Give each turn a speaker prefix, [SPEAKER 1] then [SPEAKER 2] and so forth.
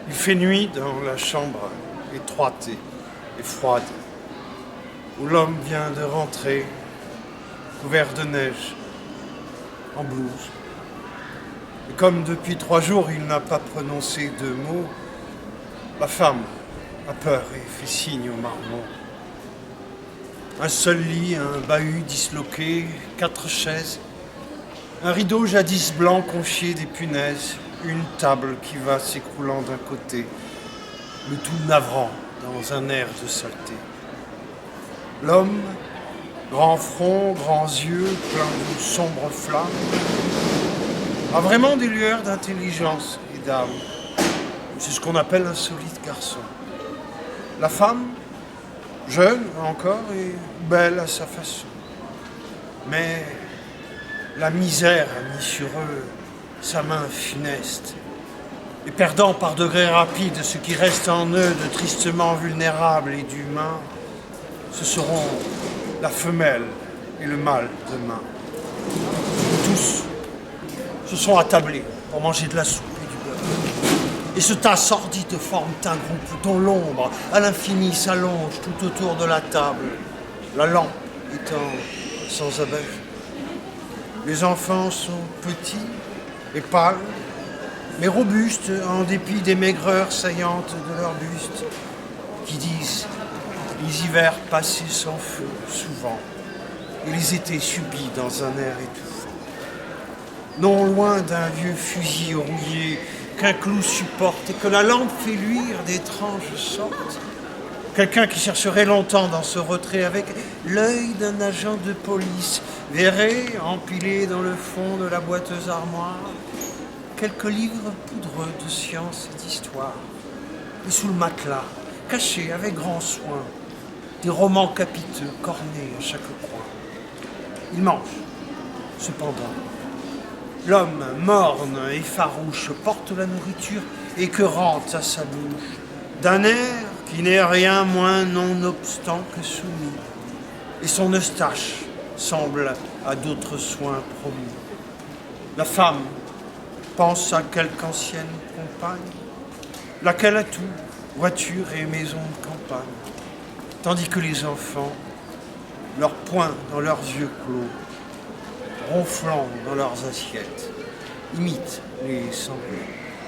[SPEAKER 1] Il fait nuit dans la chambre étroite et froide, où l'homme vient de rentrer, couvert de neige, en blouse. Et comme depuis 3 jours il n'a pas prononcé de mots, la femme a peur et fait signe au marmot. Un seul lit, un bahut disloqué, 4 chaises, un rideau jadis blanc confié des punaises, une table qui va s'écroulant d'un côté, le tout navrant dans un air de saleté. L'homme, grand front, grands yeux, plein de sombres flammes, a vraiment des lueurs d'intelligence et d'âme. C'est ce qu'on appelle un solide garçon. La femme, jeune encore et belle à sa façon. Mais la misère a mis sur eux sa main funeste, et perdant par degrés rapides ce qui reste en eux de tristement vulnérable et d'humain, ce seront la femelle et le mâle demain. Tous se sont attablés pour manger de la soupe et du beurre. Et ce tas sordide forme un groupe dont l'ombre à l'infini s'allonge tout autour de la table, la lampe étant sans abat. Les enfants sont petits et pâles, mais robustes en dépit des maigreurs saillantes de leur buste, qui disent les hivers passés sans feu souvent, et les étés subis dans un air étouffant. Non loin d'un vieux fusil rouillé qu'un clou supporte et que la lampe fait luire d'étranges sortes. Quelqu'un qui chercherait longtemps dans ce retrait avec l'œil d'un agent de police verrait, empilé dans le fond de la boiteuse armoire, quelques livres poudreux de science et d'histoire. Et sous le matelas, cachés avec grand soin, des romans capiteux cornés à chaque coin. Il mange, cependant. L'homme, morne et farouche, porte la nourriture écœurante à sa bouche, d'un air qui n'est rien moins nonobstant que soumis. Et son eustache semble à d'autres soins promis. La femme pense à quelque ancienne compagne, laquelle a tout, voiture et maison de campagne, tandis que les enfants, leurs poings dans leurs yeux clos, ronflant dans leurs assiettes, imitent les sangliers.